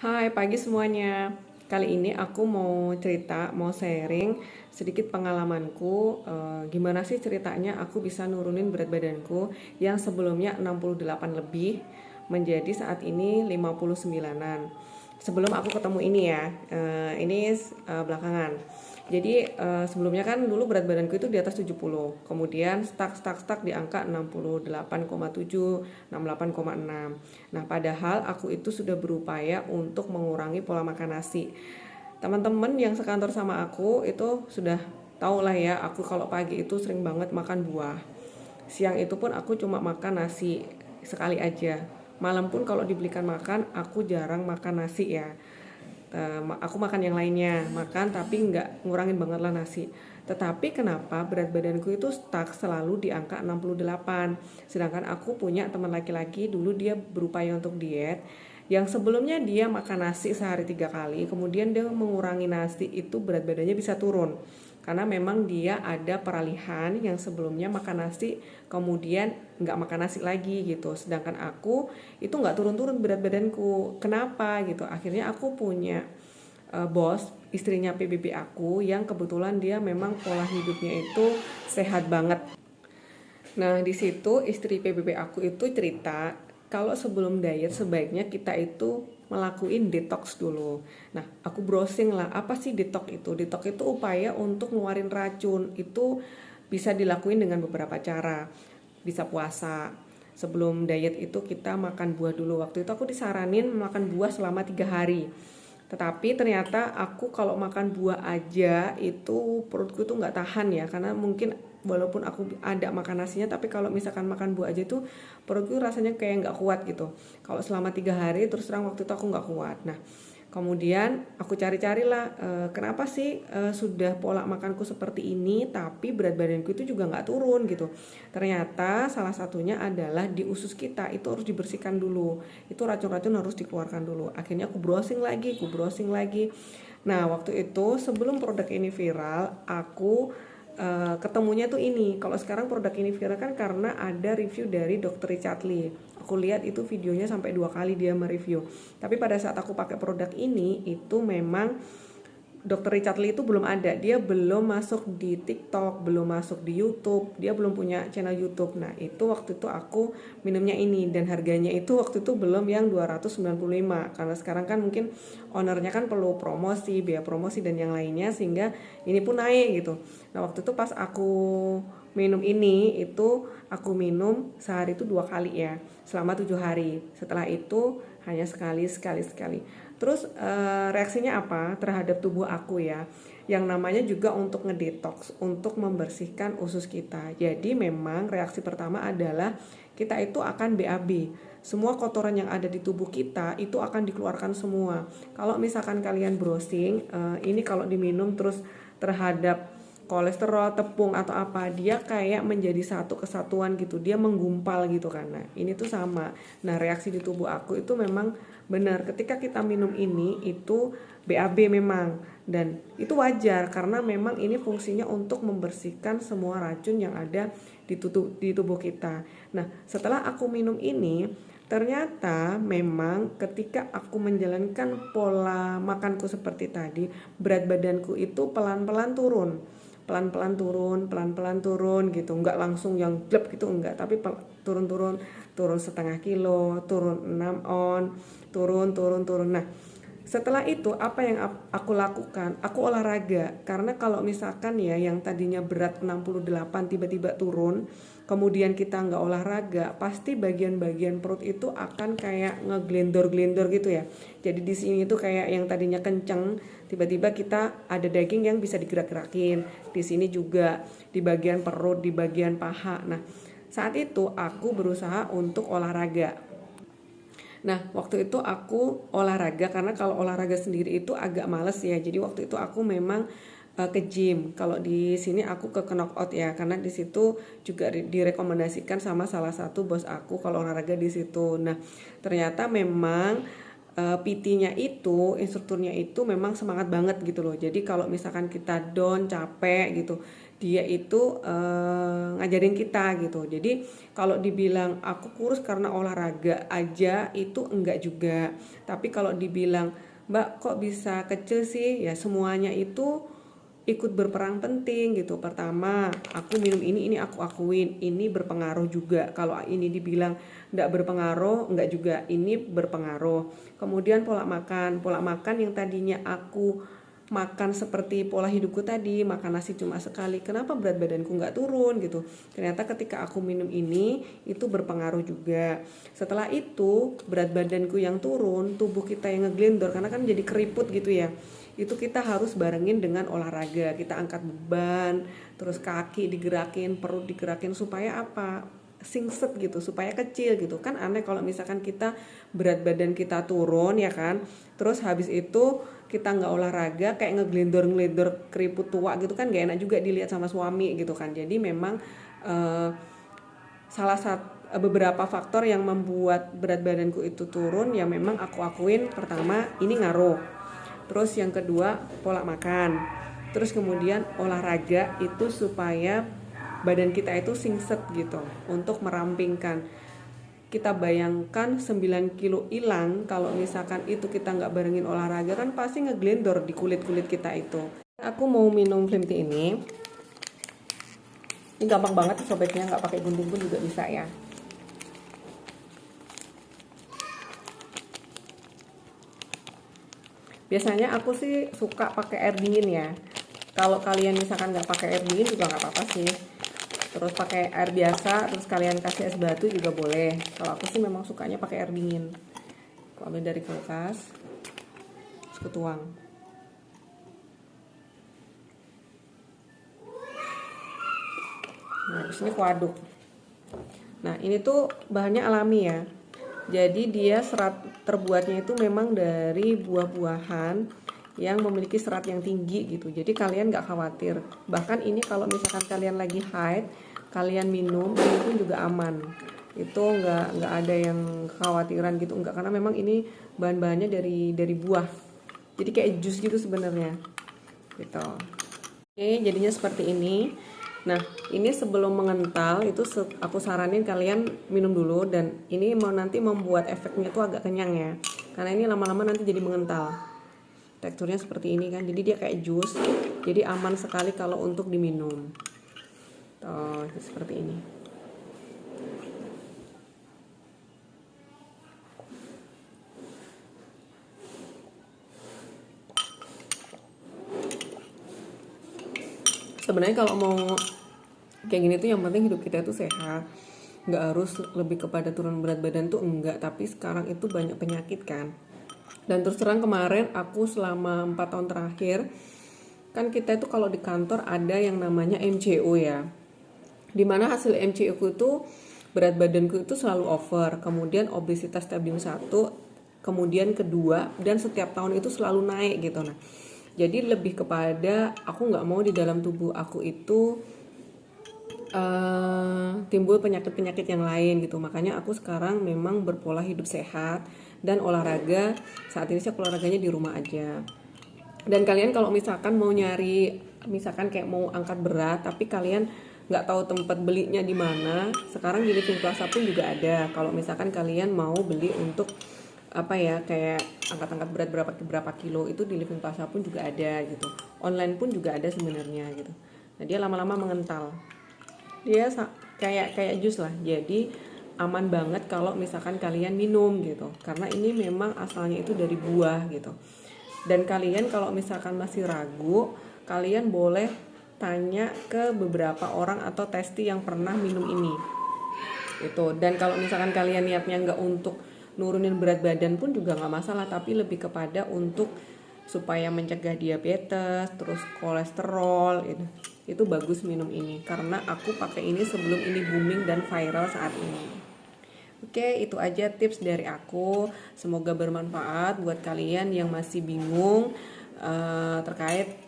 Hai pagi semuanya. Kali ini aku mau cerita, mau sharing sedikit pengalamanku. Gimana sih ceritanya aku bisa nurunin berat badanku yang sebelumnya 68 lebih menjadi saat ini 59-an. Sebelum aku ketemu ini ya, ini belakangan. Jadi sebelumnya kan dulu berat badanku itu di atas 70, kemudian stuck di angka 68,7, 68,6. Nah, padahal aku itu sudah berupaya untuk mengurangi pola makan nasi. Teman-teman yang sekantor sama aku itu sudah tahu lah ya, aku kalau pagi itu sering banget makan buah. Siang itu pun aku cuma makan nasi sekali aja. Malam pun kalau dibelikan makan, aku jarang makan nasi ya. Aku makan yang lainnya, makan tapi nggak ngurangin banget lah nasi. Tetapi kenapa berat badanku itu stuck selalu di angka 68. Sedangkan aku punya teman laki-laki dulu dia berupaya untuk diet, yang sebelumnya dia makan nasi sehari 3 kali, kemudian dia mengurangi nasi, itu berat badannya bisa turun. Karena memang dia ada peralihan yang sebelumnya makan nasi, kemudian nggak makan nasi lagi gitu. Sedangkan aku itu nggak turun-turun berat badanku. Kenapa gitu? Akhirnya aku punya bos, istrinya PBB aku, yang kebetulan dia memang pola hidupnya itu sehat banget. Nah, di situ istri PBB aku itu cerita kalau sebelum diet sebaiknya kita itu melakukan detox dulu. Nah, aku browsing lah, apa sih detox itu? Detox itu upaya untuk ngeluarin racun. Itu bisa dilakuin dengan beberapa cara. Bisa puasa. Sebelum diet itu kita makan buah dulu. Waktu itu aku disaranin makan buah selama 3 hari. Tetapi ternyata aku kalau makan buah aja itu perutku tuh nggak tahan ya, karena mungkin walaupun aku ada makan nasinya, tapi kalau misalkan makan buah aja tuh perutku rasanya kayak nggak kuat gitu. Kalau selama 3 hari terus terang waktu itu aku nggak kuat. Nah, kemudian aku cari-carilah kenapa sih sudah pola makanku seperti ini tapi berat badanku itu juga nggak turun gitu. Ternyata salah satunya adalah di usus kita itu harus dibersihkan dulu. Itu racun-racun harus dikeluarkan dulu. Akhirnya aku browsing lagi. Nah, waktu itu sebelum produk ini viral, aku ketemunya tuh ini. Kalau sekarang produk ini viral kan karena ada review dari Dr. Richard Lee. Aku lihat itu videonya sampai 2 kali dia mereview. Tapi pada saat aku pakai produk ini itu memang Dr. Richard Lee itu belum ada, dia belum masuk di TikTok, belum masuk di YouTube, dia belum punya channel YouTube. Nah, itu waktu itu aku minumnya ini, dan harganya itu waktu itu belum yang 295, karena sekarang kan mungkin ownernya kan perlu promosi, biaya promosi dan yang lainnya, sehingga ini pun naik gitu. Nah, waktu itu pas aku minum ini, itu aku minum sehari itu 2 kali ya, selama 7 hari. Setelah itu hanya sekali. Terus reaksinya apa terhadap tubuh aku ya? Yang namanya juga untuk ngedetox, untuk membersihkan usus kita. Jadi memang reaksi pertama adalah kita itu akan BAB. Semua kotoran yang ada di tubuh kita itu akan dikeluarkan semua. Kalau misalkan kalian browsing, ini kalau diminum terus terhadap kolesterol, tepung atau apa, dia kayak menjadi satu kesatuan gitu, dia menggumpal gitu kan. Nah, ini tuh sama. Nah, reaksi di tubuh aku itu memang benar, ketika kita minum ini itu BAB memang, dan itu wajar karena memang ini fungsinya untuk membersihkan semua racun yang ada di tubuh kita. Nah, setelah aku minum ini, ternyata memang ketika aku menjalankan pola makanku seperti tadi, berat badanku itu pelan-pelan turun. Pelan-pelan turun gitu, nggak langsung yang blep gitu, enggak, tapi turun-turun, turun setengah kilo, turun 6 on, turun. Nah, setelah itu apa yang aku lakukan? Aku olahraga. Karena kalau misalkan ya yang tadinya berat 68 tiba-tiba turun, kemudian kita nggak olahraga, pasti bagian-bagian perut itu akan kayak ngeglendor-glendor gitu ya. Jadi di sini tuh kayak yang tadinya kenceng, tiba-tiba kita ada daging yang bisa digerak-gerakin. Di sini juga di bagian perut, di bagian paha. Nah, saat itu aku berusaha untuk olahraga. Nah, waktu itu aku olahraga karena kalau olahraga sendiri itu agak males ya. Jadi waktu itu aku memang ke gym. Kalau di sini aku ke knockout ya, karena di situ juga direkomendasikan sama salah satu bos aku kalau olahraga di situ. Nah, ternyata memang PT-nya itu, instrukturnya itu memang semangat banget gitu loh. Jadi kalau misalkan kita down, capek gitu, dia itu ngajarin kita gitu. Jadi kalau dibilang aku kurus karena olahraga aja itu enggak juga. Tapi kalau dibilang Mbak kok bisa kecil sih? Ya semuanya itu ikut berperan penting gitu. Pertama, aku minum ini aku akuin, ini berpengaruh juga. Kalau ini dibilang enggak berpengaruh, enggak juga, ini berpengaruh. Kemudian pola makan yang tadinya aku makan seperti pola hidupku tadi, makan nasi cuma sekali, kenapa berat badanku nggak turun gitu. Ternyata ketika aku minum ini itu berpengaruh juga. Setelah itu berat badanku yang turun, tubuh kita yang ngeglendor karena kan jadi keriput gitu ya, itu kita harus barengin dengan olahraga. Kita angkat beban, terus kaki digerakin, perut digerakin, supaya apa, singset gitu, supaya kecil gitu. Kan aneh kalau misalkan kita berat badan kita turun ya kan, terus habis itu kita nggak olahraga, kayak ngeglendor keriput tua gitu kan, gak enak juga dilihat sama suami gitu kan. Jadi memang salah satu beberapa faktor yang membuat berat badanku itu turun ya memang aku akuin. Pertama ini ngaruh, terus yang kedua pola makan, terus kemudian olahraga itu supaya badan kita itu singset gitu, untuk merampingkan. Kita bayangkan 9 kilo hilang kalau misalkan itu kita nggak barengin olahraga, kan pasti ngeglendor di kulit-kulit kita itu. Aku mau minum Slim Tea ini gampang banget sobeknya, nggak pakai gunting pun juga bisa ya. Biasanya aku sih suka pakai air dingin ya. Kalau kalian misalkan nggak pakai air dingin juga nggak apa-apa sih. Terus pakai air biasa, terus kalian kasih es batu juga boleh. Kalau aku sih memang sukanya pakai air dingin. Aku ambil dari kulkas, terus aku tuang. Nah, di sini aku aduk. Nah, ini tuh bahannya alami ya. Jadi dia serat terbuatnya itu memang dari buah-buahan yang memiliki serat yang tinggi gitu. Jadi kalian nggak khawatir. Bahkan ini kalau misalkan kalian lagi haid, kalian minum ini pun juga aman. Itu nggak ada yang kekhawatiran gitu, enggak, karena memang ini bahan-bahannya dari buah. Jadi kayak jus gitu sebenarnya. Gitu. Oke, jadinya seperti ini. Nah, ini sebelum mengental itu aku saranin kalian minum dulu, dan ini mau nanti membuat efeknya tuh agak kenyang ya. Karena ini lama-lama nanti jadi mengental. Teksturnya seperti ini kan, jadi dia kayak jus. Jadi aman sekali kalau untuk diminum. Tuh, seperti ini. Sebenarnya kalau mau kayak gini tuh yang penting hidup kita itu sehat, nggak harus lebih kepada turun berat badan tuh enggak. Tapi sekarang itu banyak penyakit kan. Dan terus terang kemarin aku selama 4 tahun terakhir kan, kita itu kalau di kantor ada yang namanya MCO ya, dimana hasil MCO itu berat badanku itu selalu over, kemudian obesitas stadium 1, kemudian kedua, dan setiap tahun itu selalu naik gitu. Nah, jadi lebih kepada aku nggak mau di dalam tubuh aku itu timbul penyakit-penyakit yang lain gitu. Makanya aku sekarang memang berpola hidup sehat dan olahraga. Saat ini sih olahraganya di rumah aja. Dan kalian kalau misalkan mau nyari, misalkan kayak mau angkat berat tapi kalian nggak tahu tempat belinya di mana, sekarang di Living Plaza pun juga ada. Kalau misalkan kalian mau beli untuk apa ya, kayak angkat-angkat berat berapa kilo, itu di Living Plaza pun juga ada gitu. Online pun juga ada sebenarnya gitu. Nah, dia lama-lama mengental. Dia kayak jus lah. Jadi aman banget kalau misalkan kalian minum gitu, karena ini memang asalnya itu dari buah gitu. Dan kalian kalau misalkan masih ragu, kalian boleh tanya ke beberapa orang atau testi yang pernah minum ini itu. Dan kalau misalkan kalian niatnya nggak untuk nurunin berat badan pun juga nggak masalah, tapi lebih kepada untuk supaya mencegah diabetes, terus kolesterol itu bagus minum ini, karena aku pakai ini sebelum ini booming dan viral saat ini. Oke, itu aja tips dari aku. Semoga bermanfaat buat kalian yang masih bingung terkait